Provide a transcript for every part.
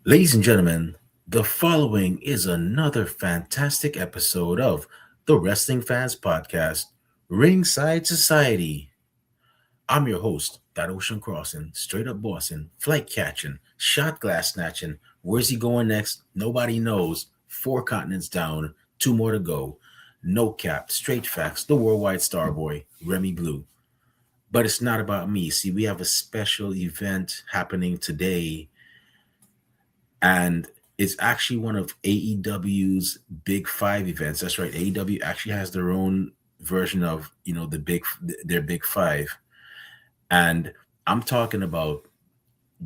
Ladies and gentlemen, the following is another fantastic episode of the Wrestling Fans Podcast, Ringside Society. I'm your host, that ocean crossing, straight up bossing, flight catching, shot glass snatching. Where's he going next? Nobody knows. Four continents down, two more to go. No cap, straight facts, the worldwide star boy, Remy Blue. But it's not about me. See, we have a special event happening today, and it's actually one of AEW's Big Five events. That's right. AEW actually has their own version of their Big Five, and I'm talking about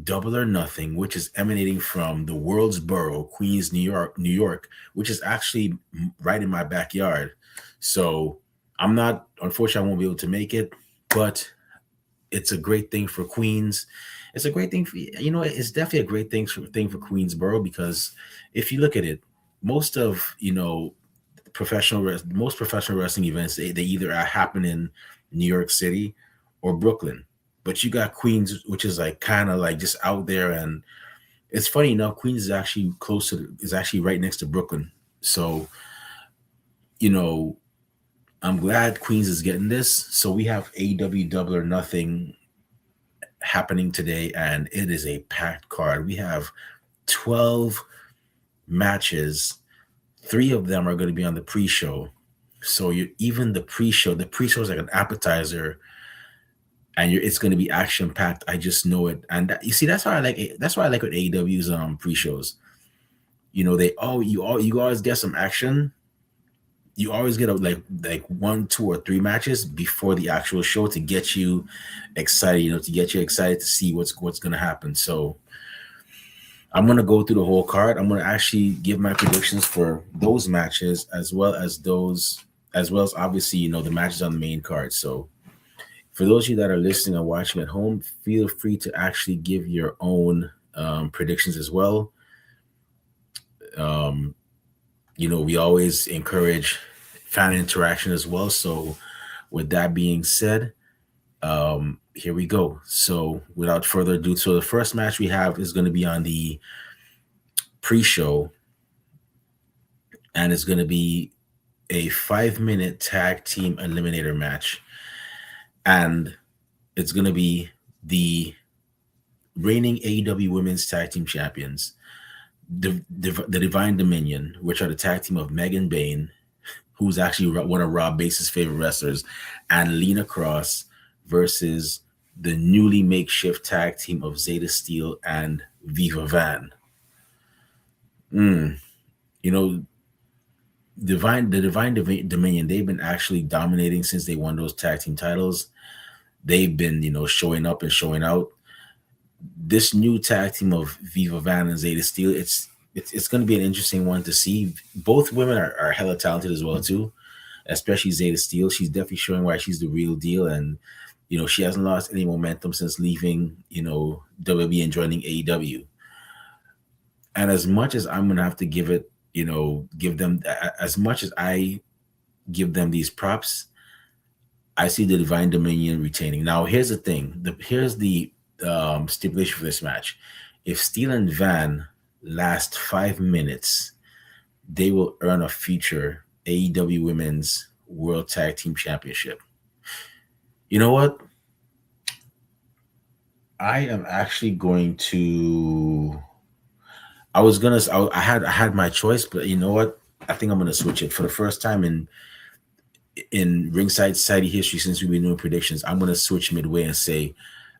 Double or Nothing, which is emanating from the world's borough, Queens, New York, which is actually right in my backyard. So unfortunately, I won't be able to make it, but it's a great thing for Queens. It's a great thing for it's definitely a great thing for Queensboro, because if you look at it, most of most professional wrestling events, they either happen in New York City or Brooklyn. But you got Queens, which is like kind of like just out there, and it's funny enough, Queens is actually is actually right next to Brooklyn. So you know I'm glad Queens is getting this. So we have AEW Double or Nothing happening today, and it is a packed card. We have 12 matches. Three of them are going to be on the pre-show. So even the pre-show is like an appetizer, and it's going to be action packed. I just know it. And you see, that's how I like it. That's why I like with AEW's pre-shows. You always get some action. You always get like one, two, or three matches before the actual show to get you excited. To get you excited to see what's gonna happen. So I'm gonna go through the whole card. I'm gonna actually give my predictions for those matches, as well as obviously the matches on the main card. So for those of you that are listening or watching at home, feel free to actually give your own predictions as well. Um, we always encourage fan interaction as well. So, with that being said, here we go. So, without further ado, so the first match we have is going to be on the pre-show, and it's going to be a 5-minute tag team eliminator match, and it's going to be the reigning AEW Women's Tag Team Champions, the Divine Dominion, which are the tag team of Megan Bain, who's actually one of Rob Base's favorite wrestlers, and Lena Cross, versus the newly makeshift tag team of Zeta Steel and Viva Van. Mm, you know, the Divine Dominion, they've been actually dominating since they won those tag team titles. They've been, showing up and showing out. This new tag team of Viva Van and Zeta Steel, it's going to be an interesting one to see. Both women are hella talented as well too, especially Zeta Steel. She's definitely showing why she's the real deal, and she hasn't lost any momentum since leaving WWE and joining AEW. And as much as I'm gonna have to give them as much as I give them these props, I see the Divine Dominion retaining. Now, here's the thing. Here's the stipulation for this match. If Steel and Van last 5 minutes, they will earn a future AEW Women's World Tag Team Championship. You know what? I am actually going to. I was gonna. I had my choice, but you know what? I think I'm gonna switch it for the first time in Ringside Society history since we've been doing predictions. I'm gonna switch midway and say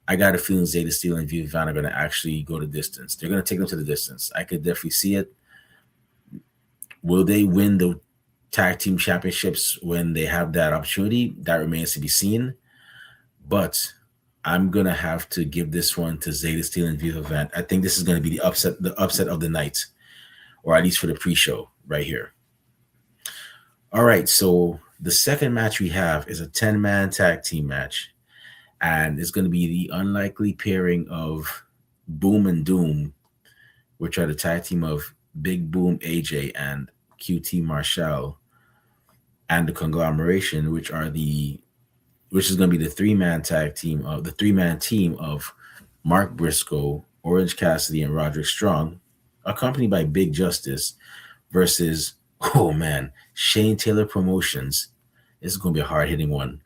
I got a feeling Zeta Steel and Viva Van are gonna actually go the distance. They're gonna take them to the distance. I could definitely see it. Will they win the tag team championships when they have that opportunity? That remains to be seen. But I'm gonna have to give this one to Zeta Steel and Viva Van. I think this is gonna be the upset of the night, or at least for the pre-show right here. All right, so the second match we have is a 10-man tag team match, and it's gonna be the unlikely pairing of Boom and Doom, which are the tag team of Big Boom AJ and QT Marshall, and the Conglomeration, which is going to be the three-man team of Mark Briscoe, Orange Cassidy, and Roderick Strong. accompanied by Big Justice versus, oh man, Shane Taylor Promotions. This is going to be a hard hitting one,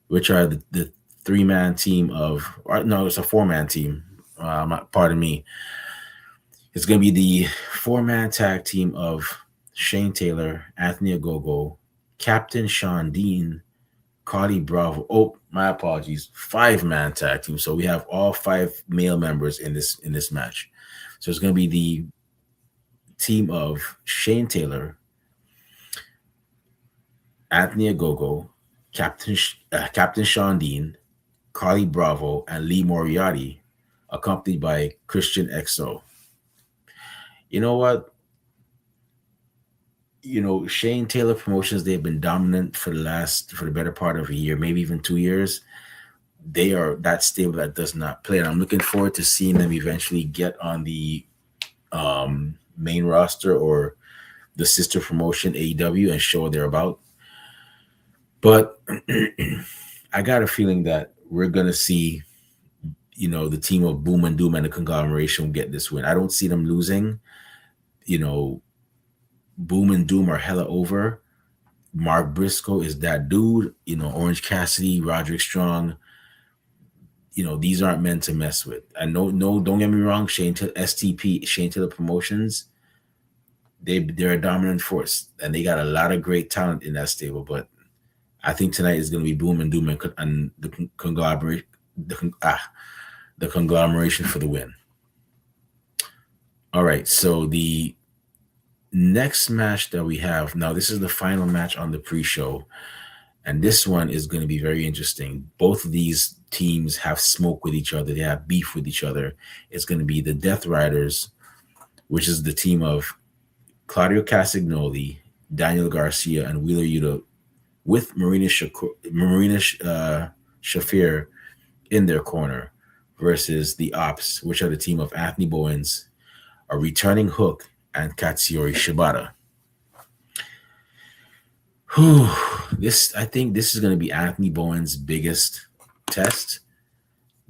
which are the 3-man team of, or no, it's a 4-man team. Pardon me. It's going to be the 4-man tag team of Shane Taylor, Anthony Ogogo, Captain Sean Dean, Cardi Bravo. Oh, my apologies. 5-man tag team. So we have all 5 male members in this match. So it's going to be the team of Shane Taylor, Anthony Ogogo, Captain Sean Dean, Carly Bravo, and Lee Moriarty, accompanied by Christian XO. You know what? Shane Taylor Promotions, they've been dominant for the better part of a year, maybe even 2 years. They are that stable that does not play. And I'm looking forward to seeing them eventually get on the main roster or the sister promotion AEW and show what they're about. But I got a feeling that we're gonna see, the team of Boom and Doom and the conglomeration get this win. I don't see them losing. Boom and Doom are hella over. Mark Briscoe is that dude. Orange Cassidy, Roderick Strong. These aren't men to mess with. And no, don't get me wrong. STP, Shane Taylor Promotions, they're a dominant force, and they got a lot of great talent in that stable. But I think tonight is going to be Boom and Doom and the conglomeration, the conglomeration for the win. All right, so the next match that we have now, this is the final match on the pre-show, and this one is going to be very interesting. Both of these teams have smoke with each other. They have beef with each other. It's going to be the Death Riders, which is the team of Claudio Castagnoli, Daniel Garcia, and Wheeler Yuta, with Marina Shafir in their corner, versus the Ops, which are the team of Anthony Bowens, a returning Hook, and Katsuyori Shibata. I think this is going to be Anthony Bowens' biggest test,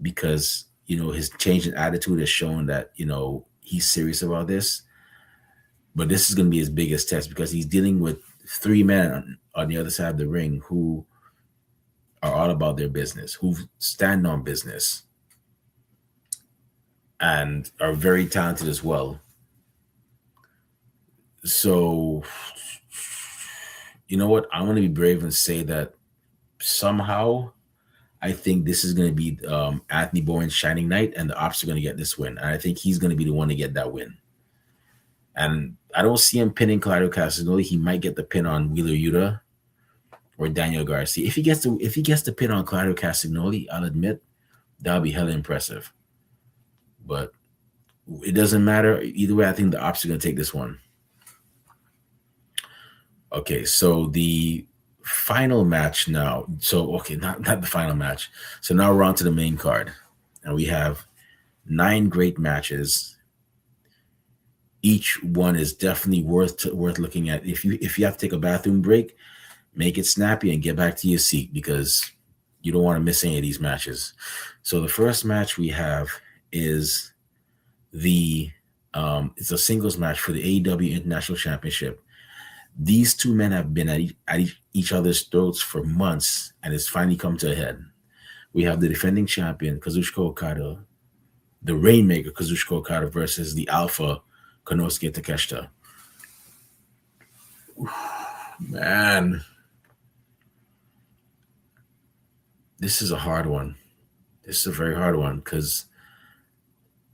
because his change in attitude has shown that he's serious about this. But this is going to be his biggest test, because he's dealing with 3 men on the other side of the ring who are all about their business, who stand on business, and are very talented as well. So, you know what? I'm going to be brave and say that somehow I think this is going to be Anthony Bowens' shining night, and the Ops are going to get this win. And I think he's going to be the one to get that win. And I don't see him pinning Claudio Castagnoli. He might get the pin on Wheeler Yuta or Daniel Garcia. If he gets the pin on Claudio Castagnoli, I'll admit that'll be hella impressive. But it doesn't matter. Either way, I think the Ops are going to take this one. Okay, so the final match now. So, okay, not the final match. So now we're on to the main card. And we have 9 great matches. Each one is definitely worth looking at. If you have to take a bathroom break, make it snappy and get back to your seat, because you don't want to miss any of these matches. So the first match we have is it's a singles match for the AEW International Championship. These 2 men have been at each other's throats for months, and it's finally come to a head. We have the defending champion, Kazuchika Okada, the Rainmaker, Kazuchika Okada, versus the Alpha, Konosuke Takeshita. Man, this is a hard one. This is a very hard one, because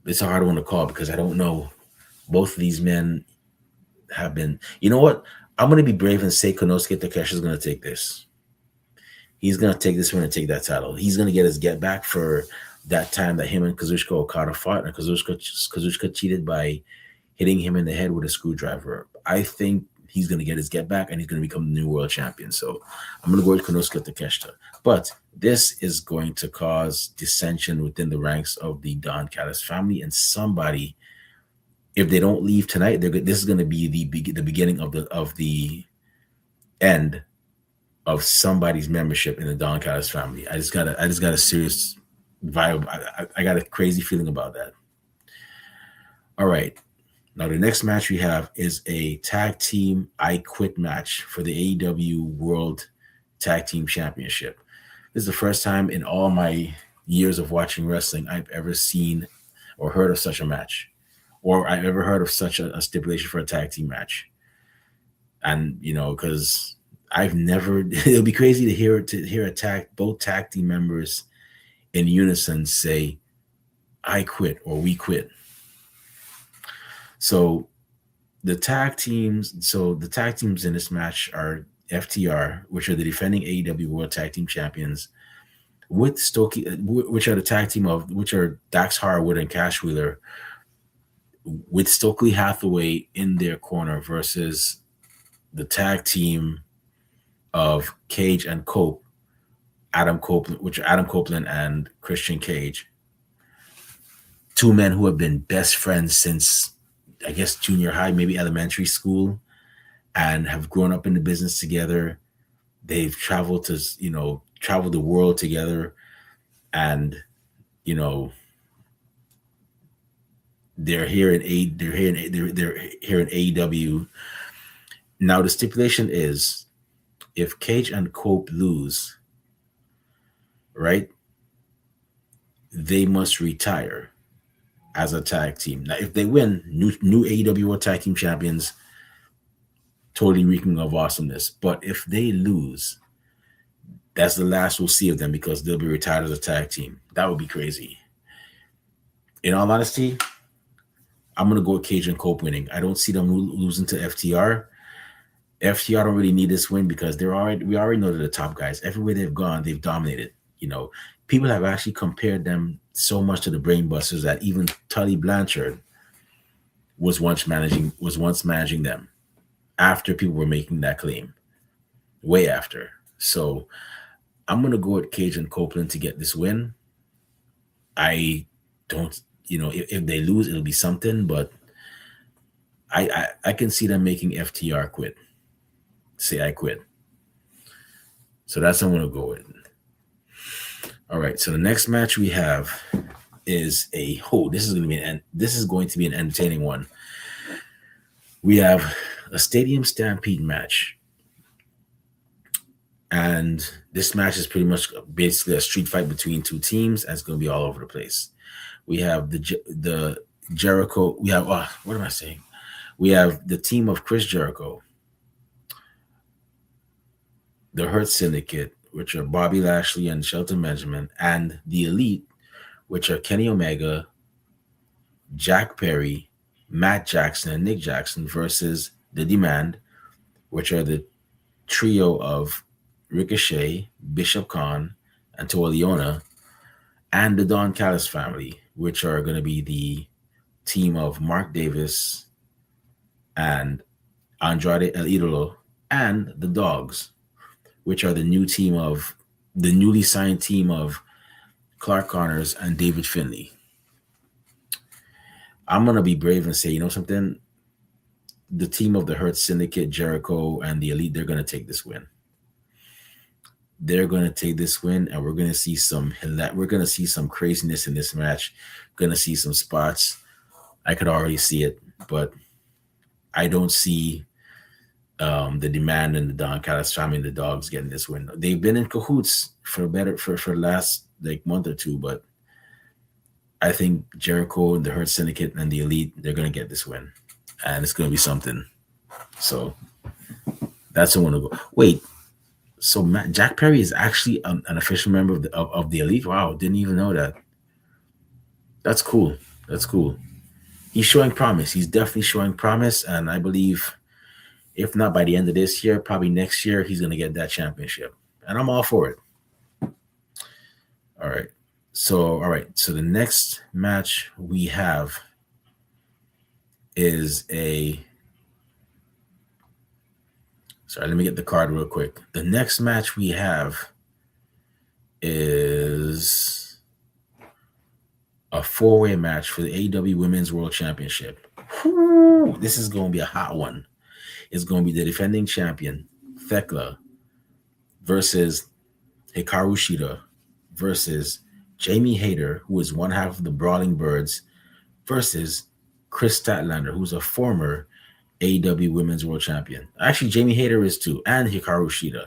it's a hard one to call, because I don't know. Both of these men have been. You know what? I'm going to be brave and say Konosuke Takeshita is going to take this. He's going to take this one and take that title. He's going to get his get back for that time that him and Kazuchika Okada fought, and Kazuchika cheated by hitting him in the head with a screwdriver. I think he's going to get his get back, and he's going to become the new world champion. So I'm going to go with Konosuke Takeshita. But this is going to cause dissension within the ranks of the Don Callis family, and somebody, if they don't leave tonight, this is going to be the beginning of the end of somebody's membership in the Don Callis family. I just got a serious vibe. I got a crazy feeling about that. All right. Now, the next match we have is a tag team I Quit match for the AEW World Tag Team Championship. This is the first time in all my years of watching wrestling I've ever seen or heard of such a match, or I've ever heard of such a stipulation for a tag team match. And because I've never, it'll be crazy to hear both tag team members in unison say, "I quit" or "we quit." So the tag teams in this match are FTR, which are the defending AEW World Tag Team Champions, with Stokey, which are the tag team which are Dax Harwood and Cash Wheeler, with Stokely Hathaway in their corner versus the tag team of Cage and Cope, Adam Copeland and Christian Cage. Two men who have been best friends since, I guess, junior high, maybe elementary school, and have grown up in the business together. They've traveled the world together, and they're here in AEW. Now the stipulation is, if Cage and Cope lose, right, they must retire as a tag team. Now, if they win, new AEW World Tag Team Champions, totally reeking of awesomeness. But if they lose, that's the last we'll see of them, because they'll be retired as a tag team. That would be crazy. In all honesty, I'm going to go with Cage and Cope winning. I don't see them losing to FTR. FTR don't really need this win because we already know they're the top guys. Everywhere they've gone, they've dominated. People have actually compared them so much to the Brainbusters that even Tully Blanchard was once managing them, after people were making that claim, way after. So I'm going to go with Cage and Copeland to get this win. I don't, if they lose, it'll be something, but I can see them making FTR quit. Say, "I quit." So that's what I'm going to go with. All right. So the next match we have is this is going to be an entertaining one. We have a Stadium Stampede match. And this match is pretty much basically a street fight between two teams, and it's going to be all over the place. We have the Jericho. We have, what am I saying? We have the team of Chris Jericho, the Hurt Syndicate, which are Bobby Lashley and Shelton Benjamin, and the Elite, which are Kenny Omega, Jack Perry, Matt Jackson, and Nick Jackson, versus the Demand, which are the trio of Ricochet, Bishop Khan, and Toa Leona, and the Don Callis family, which are going to be the team of Mark Davis and Andrade El Idolo, and the Dogs, which are the newly signed team of Clark Connors and David Finlay. I'm going to be brave and say, something? The team of the Hurt Syndicate, Jericho, and the Elite, they're going to take this win. They're going to take this win, and we're going to see some craziness in this match. Going to see some spots. I could already see it, but I don't see the Demand and the Don Callis family and the Dogs getting this win. They've been in cahoots for the last month or two, but I think Jericho and the Hurt Syndicate and the Elite, they're going to get this win, and it's going to be something. So that's what I want to go. Wait, so Jack Perry is actually an official member of the Elite? Wow, didn't even know that. That's cool. He's showing promise. He's definitely showing promise, and I believe, if not by the end of this year, probably next year, he's going to get that championship. And I'm all for it. All right. So the next match we have is let me get the card real quick. The next match we have is a 4-way match for the AEW Women's World Championship. Whew, this is going to be a hot one. It's going to be the defending champion, Thekla, versus Hikaru Shida, versus Jamie Hayter, who is one half of the Brawling Birds, versus Chris Statlander, who's a former AEW Women's World Champion. Actually, Jamie Hayter is too, and Hikaru Shida.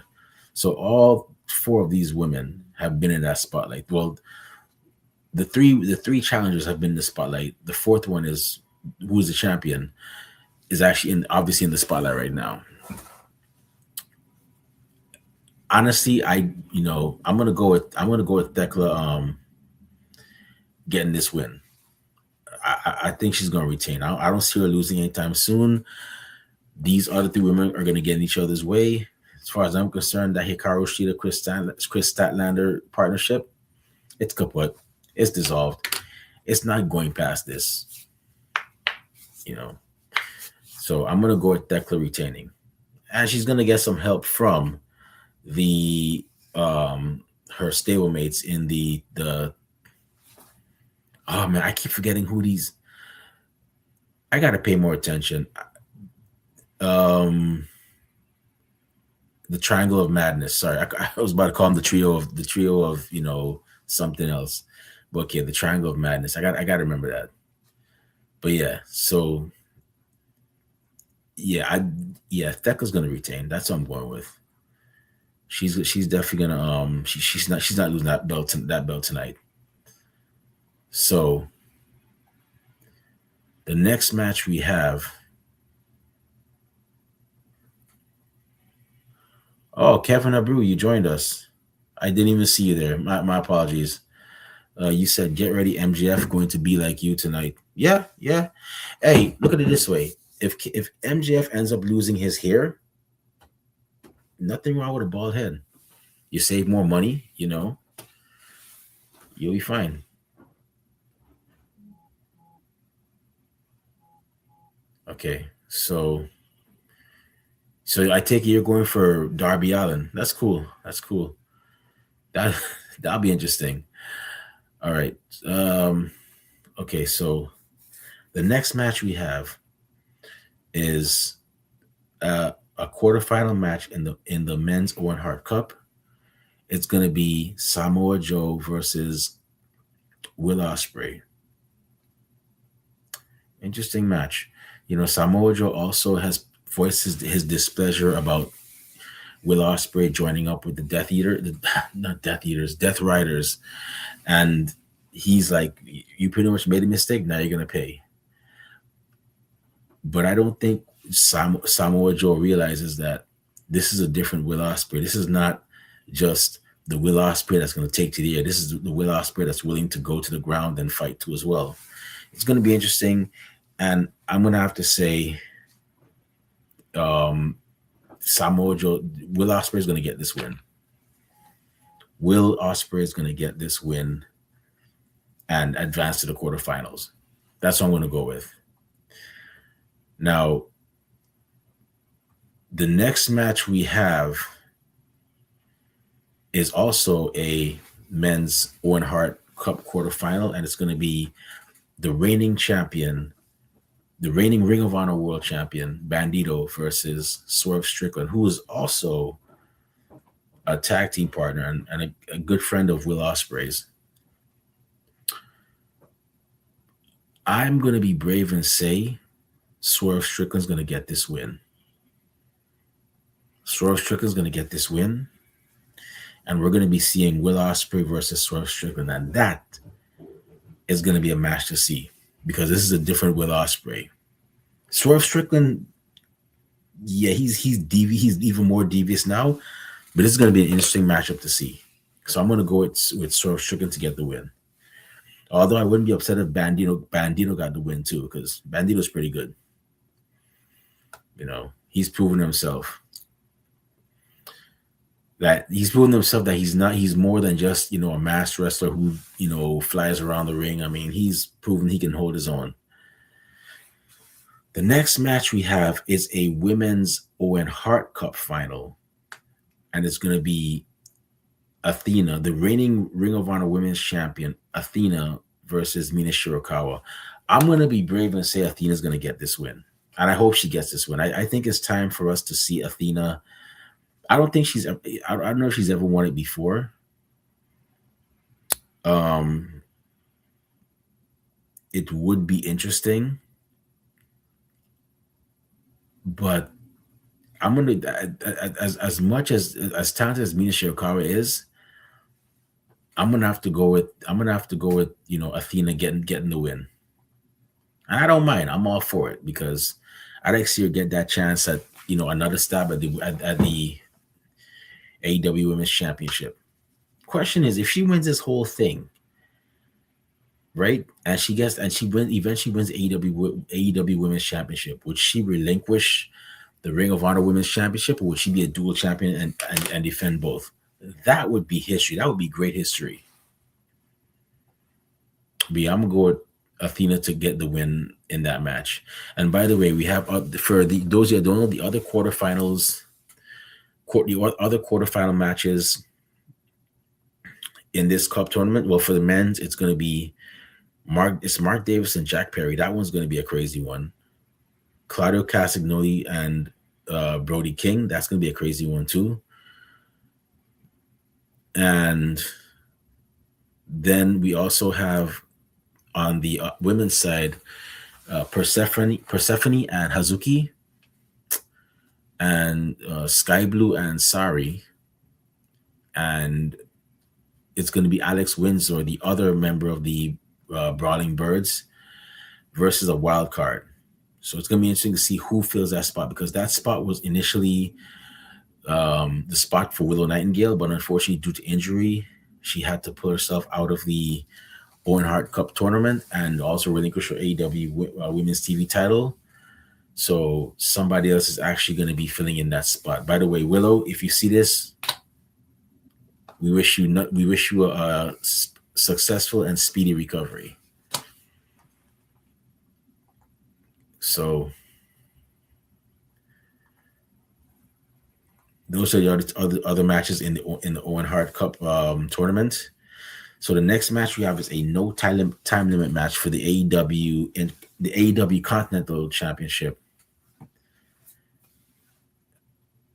So all four of these women have been in that spotlight. Well, the three challengers have been in the spotlight. The fourth one is who's the champion is actually obviously in the spotlight right now. Honestly, I'm gonna go with Thekla getting this win. I think she's gonna retain. I don't see her losing anytime soon. These other three women are gonna get in each other's way. As far as I'm concerned, that Hikaru Shida Chris Statlander partnership, it's kaput. It's dissolved. It's not going past this. You know. So I'm gonna go with Thekla retaining, and she's gonna get some help from the her stablemates in the oh man, I keep forgetting who these. I gotta pay more attention. Um, the Triangle of Madness. Sorry, I was about to call them the trio of something else. But okay, the Triangle of Madness. I got to remember that. But yeah, so yeah, Theka's gonna retain. That's what I'm going with. She's definitely gonna she's not losing that belt tonight. So the next match we have. Oh, Kevin Abreu, you joined us. I didn't even see you there. My apologies. You said get ready, MGF going to be like you tonight. Yeah, yeah. Hey, look at it this way. If MGF ends up losing his hair, nothing wrong with a bald head. You save more money, you'll be fine. Okay, so I take it you're going for Darby Allen. That's cool. That's cool. That that'll be interesting. All right. Okay, so the next match we have is a quarterfinal match in the men's Owen Hart Cup. It's gonna be Samoa Joe versus Will Ospreay. Interesting match. Samoa Joe also has voiced his displeasure about Will Ospreay joining up with the not Death Eaters, Death Riders, and he's like, "You pretty much made a mistake. Now you're gonna pay." But I don't think Samoa Joe realizes that this is a different Will Ospreay. This is not just the Will Ospreay that's going to take to the air. This is the Will Ospreay that's willing to go to the ground and fight too as well. It's going to be interesting, and I'm going to have to say, Samoa Joe, Will Ospreay is going to get this win. Will Ospreay is going to get this win and advance to the quarterfinals. That's what I'm going to go with. Now, the next match we have is also a men's Owen Hart Cup quarterfinal, and it's going to be the reigning champion, the reigning Ring of Honor World Champion, Bandito versus Swerve Strickland, who is also a tag team partner and a good friend of Will Ospreay's. I'm going to be brave and say Swerve Strickland's going to get this win. Swerve Strickland's going to get this win. And we're going to be seeing Will Ospreay versus Swerve Strickland. And that is going to be a match to see because this is a different Will Ospreay. Swerve Strickland, yeah, he's even more devious now, but this is going to be an interesting matchup to see. So I'm going to go with Swerve Strickland to get the win. Although I wouldn't be upset if Bandito got the win too, because Bandito's pretty good. He's proven himself. That he's more than just, a masked wrestler who, flies around the ring. I mean, he's proven he can hold his own. The next match we have is a women's Owen Hart Cup final. And it's going to be Athena, the reigning Ring of Honor Women's Champion, Athena versus Mina Shirakawa. I'm going to be brave and say Athena's going to get this win. And I hope she gets this win. I think it's time for us to see Athena. I don't know if she's ever won it before. It would be interesting. but I'm gonna as much as talented as Mina Shirakawa is, I'm gonna have to go with Athena getting the win. And I don't mind. I'm all for it because I'd like to see her get that chance at another stab at the AEW Women's Championship. Question is, if she wins this whole thing, right, and she eventually wins AEW Women's Championship, would she relinquish the Ring of Honor Women's Championship, or would she be a dual champion and defend both? That would be history. That would be great history. But yeah, I'm gonna go with Athena to get the win in that match. And by the way, we have for those who don't know, the other quarterfinal matches in this cup tournament. Well, for the men's, it's going to be Mark Davis and Jack Perry. That one's going to be a crazy one. Claudio Castagnoli and Brody King. That's going to be a crazy one too. And then we also have on the women's side Persephone and Hazuki, and Sky Blue and Sari, and it's going to be Alex Windsor, the other member of the Brawling Birds, versus a wild card. So it's going to be interesting to see who fills that spot, because that spot was initially the spot for Willow Nightingale, but unfortunately, due to injury, she had to pull herself out of the Owen Hart Cup tournament and also relinquish her AEW Women's TV title. So somebody else is actually going to be filling in that spot. By the way, Willow, if you see this, we wish you a successful and speedy recovery. So those are the other matches in the Owen Hart Cup tournament. So the next match we have is a no time limit match for the AEW Continental Championship.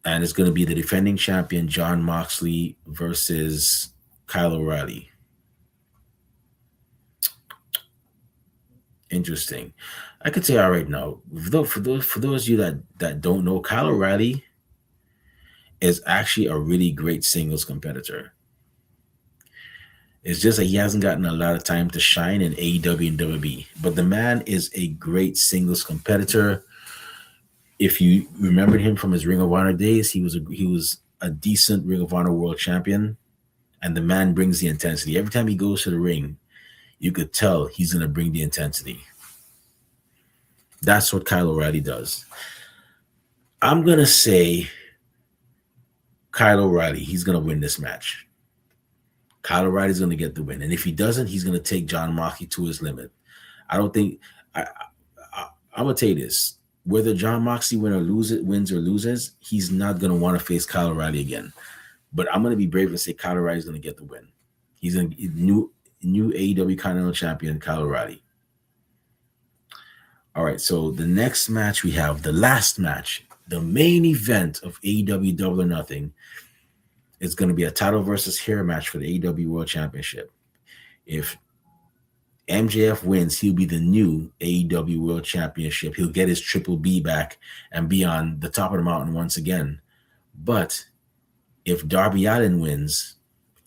And it's going to be the defending champion Jon Moxley versus Kyle O'Reilly. Interesting. I could say all right now. For those of you that don't know, Kyle O'Reilly is actually a really great singles competitor. It's just that he hasn't gotten a lot of time to shine in AEW and WWE. But the man is a great singles competitor. If you remembered him from his Ring of Honor days, he was a decent Ring of Honor World Champion, and the man brings the intensity. Every time he goes to the ring, you could tell he's going to bring the intensity. That's what Kyle O'Reilly does. I'm going to say Kyle O'Reilly, he's going to win this match. Kyle O'Reilly's going to get the win. And if he doesn't, he's going to take Jon Moxley to his limit. I don't think I'm going to tell you this. Whether Jon Moxley wins or loses, he's not going to want to face Kyle O'Reilly again. But I'm going to be brave and say Kyle O'Reilly's going to get the win. He's going to new AEW Continental Champion, Kyle O'Reilly. All right, so the next match we have, the last match, the main event of AEW Double or Nothing, is going to be a title versus hair match for the AEW World Championship. If MJF wins, he'll be the new AEW World Championship. He'll get his Triple B back and be on the top of the mountain once again. But if Darby Allin wins,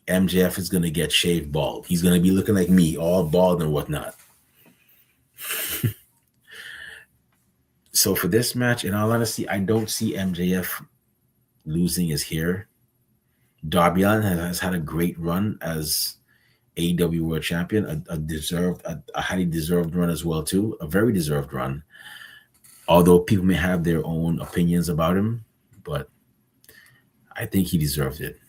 MJF is going to get shaved bald. He's going to be looking like me, all bald and whatnot. So for this match, in all honesty, I don't see MJF losing his hair. Darby Allin has had a great run as AEW World Champion, a highly deserved run as well too, a very deserved run. Although people may have their own opinions about him, but I think he deserved it.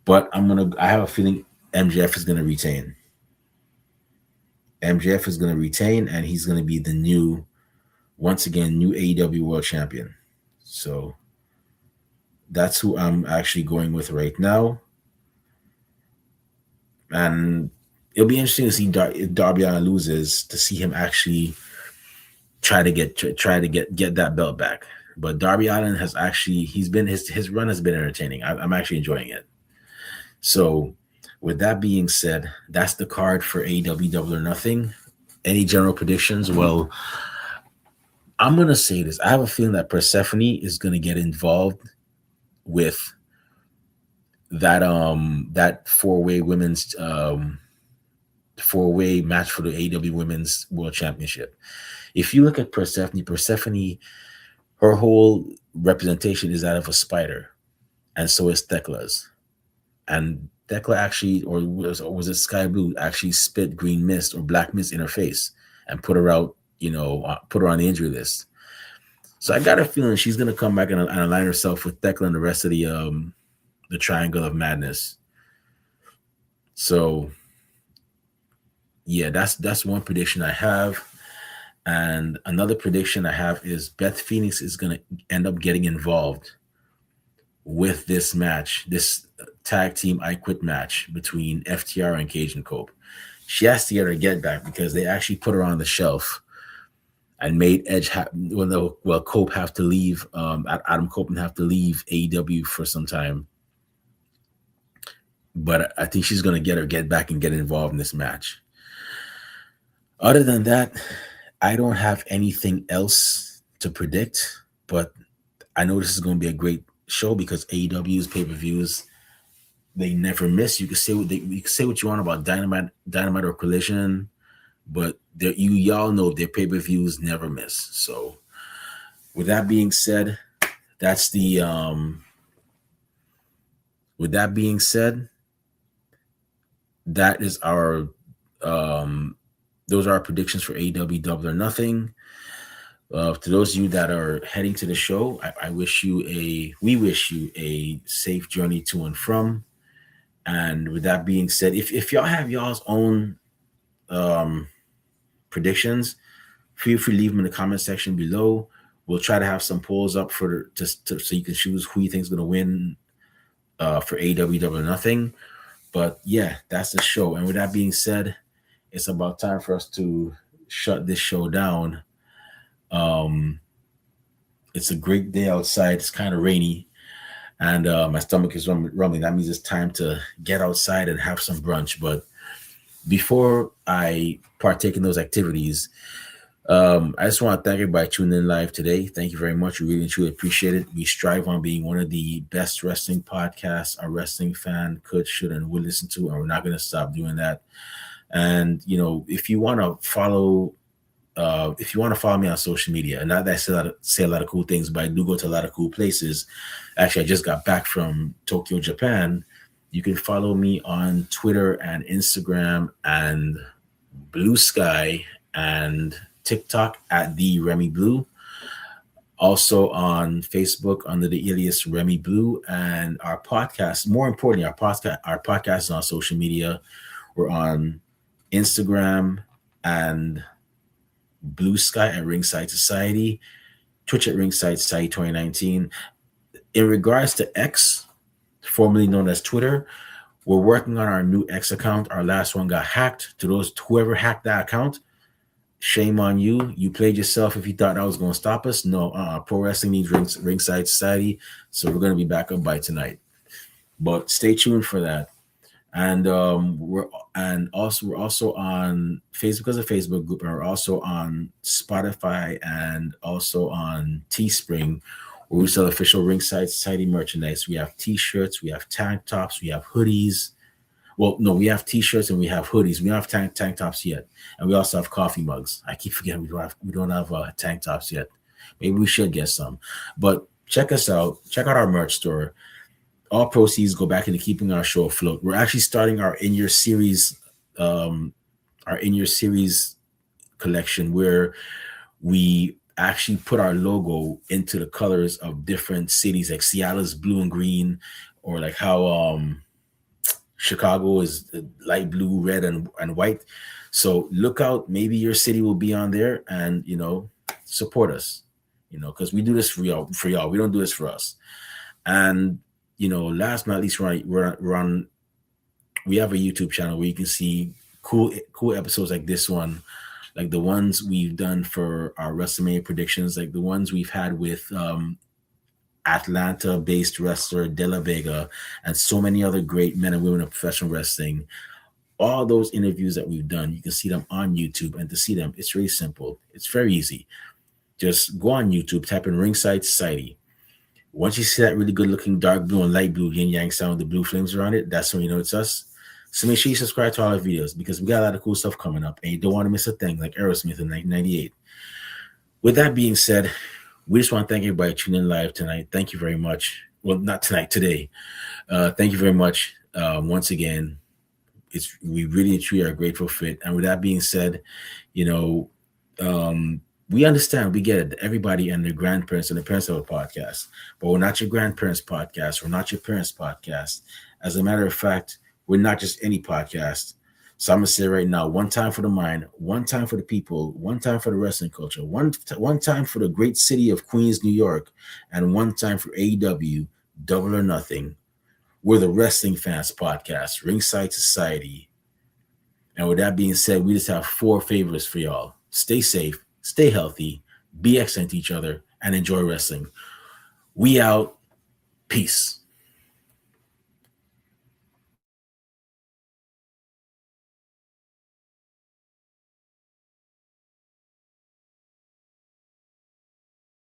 But I have a feeling MJF is gonna retain. MJF is gonna retain, and he's gonna be the new AEW World Champion. So that's who I'm actually going with right now. And it'll be interesting to see if Darby Allin loses, to see him actually try to get that belt back. But Darby Allin has actually his run has been entertaining. I'm actually enjoying it. So with that being said, that's the card for AEW Double or Nothing. Any general predictions? Well, I'm gonna say this. I have a feeling that Persephone is gonna get involved with that four-way match for the AEW Women's World Championship. If you look at Persephone, her whole representation is that of a spider, and so is Thekla's. And Thekla actually, or was it Sky Blue, actually spit green mist or black mist in her face and put her out, put her on the injury list. So I got a feeling she's gonna come back and align herself with Thekla and the rest of the Triangle of Madness. So yeah, that's one prediction I have. And another prediction I have is Beth Phoenix is gonna end up getting involved with this match, this tag team I Quit match between FTR and Cajun Cope. She has to get her get back because they actually put her on the shelf and made Edge Cope have to leave. Adam Copeland have to leave AEW for some time. But I think she's going to get her get back and get involved in this match. Other than that, I don't have anything else to predict, but I know this is going to be a great show because AEW's pay-per-views, they never miss. You can say what you want about Dynamite or Collision, but y'all know their pay-per-views never miss. So with that being said, that is our those are our predictions for AEW Double or Nothing. To those of you that are heading to the show, we wish you a safe journey to and from. And with that being said, if y'all have y'all's own predictions, feel free to leave them in the comment section below. We'll try to have some polls up so you can choose who you think is going to win for AEW Double or Nothing. But yeah, that's the show. And with that being said, it's about time for us to shut this show down. It's a great day outside. It's kind of rainy, and my stomach is rumbling. That means it's time to get outside and have some brunch. But before I partake in those activities, I just want to thank everybody tuning in live today. Thank you very much. We really and truly appreciate it. We strive on being one of the best wrestling podcasts a wrestling fan could, should, and would listen to, and we're not going to stop doing that. And if you want to follow me on social media, and not that I say a lot of cool things, but I do go to a lot of cool places. Actually, I just got back from Tokyo, Japan. You can follow me on Twitter and Instagram and Blue Sky and TikTok at the Remy Blue. Also on Facebook under the alias Remy Blue, and our podcast. More importantly, our podcast is on social media. We're on Instagram and Blue Sky at Ringside Society, Twitch at Ringside Society 2019. In regards to X, formerly known as Twitter, we're working on our new X account. Our last one got hacked. To whoever hacked that account, shame on you. You played yourself if you thought that was going to stop us. No, Pro Wrestling needs Ringside Society, so we're going to be back up by tonight. But stay tuned for that. And we're also on Facebook as a Facebook group, and we're also on Spotify and also on Teespring, where we sell official Ringside Society merchandise. We have T-shirts, we have tank tops, we have hoodies. Well, no, we have T-shirts and we have hoodies. We don't have tank tops yet, and we also have coffee mugs. I keep forgetting we don't have tank tops yet. Maybe we should get some. But check us out. Check out our merch store. All proceeds go back into keeping our show afloat. We're actually starting our in-year series collection, where we actually put our logo into the colors of different cities, like Seattle's blue and green, or like how Chicago is light blue, red, and white. So look out, maybe your city will be on there, and support us, because we do this for y'all. We don't do this for us. And last but not least, we have a YouTube channel where you can see cool episodes like this one, like the ones we've done for our WrestleMania predictions, like the ones we've had with Atlanta-based wrestler De La Vega, and so many other great men and women of professional wrestling. All those interviews that we've done, you can see them on YouTube, and to see them, it's really simple. It's very easy. Just go on YouTube, type in Ringside Society. Once you see that really good looking dark blue and light blue yin yang sound with the blue flames around it, that's when you know it's us. So make sure you subscribe to all our videos because we got a lot of cool stuff coming up and you don't want to miss a thing like Aerosmith in 1998. With that being said, we just want to thank everybody tuning in live tonight. Thank you very much. Well, not tonight, today. Thank you very much. Once again, we really truly are grateful for it. And with that being said, you know, we understand, we get it. Everybody and their grandparents and their parents have a podcast, but we're not your grandparents' podcast. We're not your parents' podcast. As a matter of fact, we're not just any podcast. So I'm gonna say right now, one time for the mind, one time for the people, one time for the wrestling culture, one time for the great city of Queens, New York, and one time for AEW Double or Nothing. We're the Wrestling Fans Podcast, Ringside Society. And with that being said, we just have 4 favors for y'all. Stay safe, stay healthy, be excellent to each other, and enjoy wrestling. We out. Peace.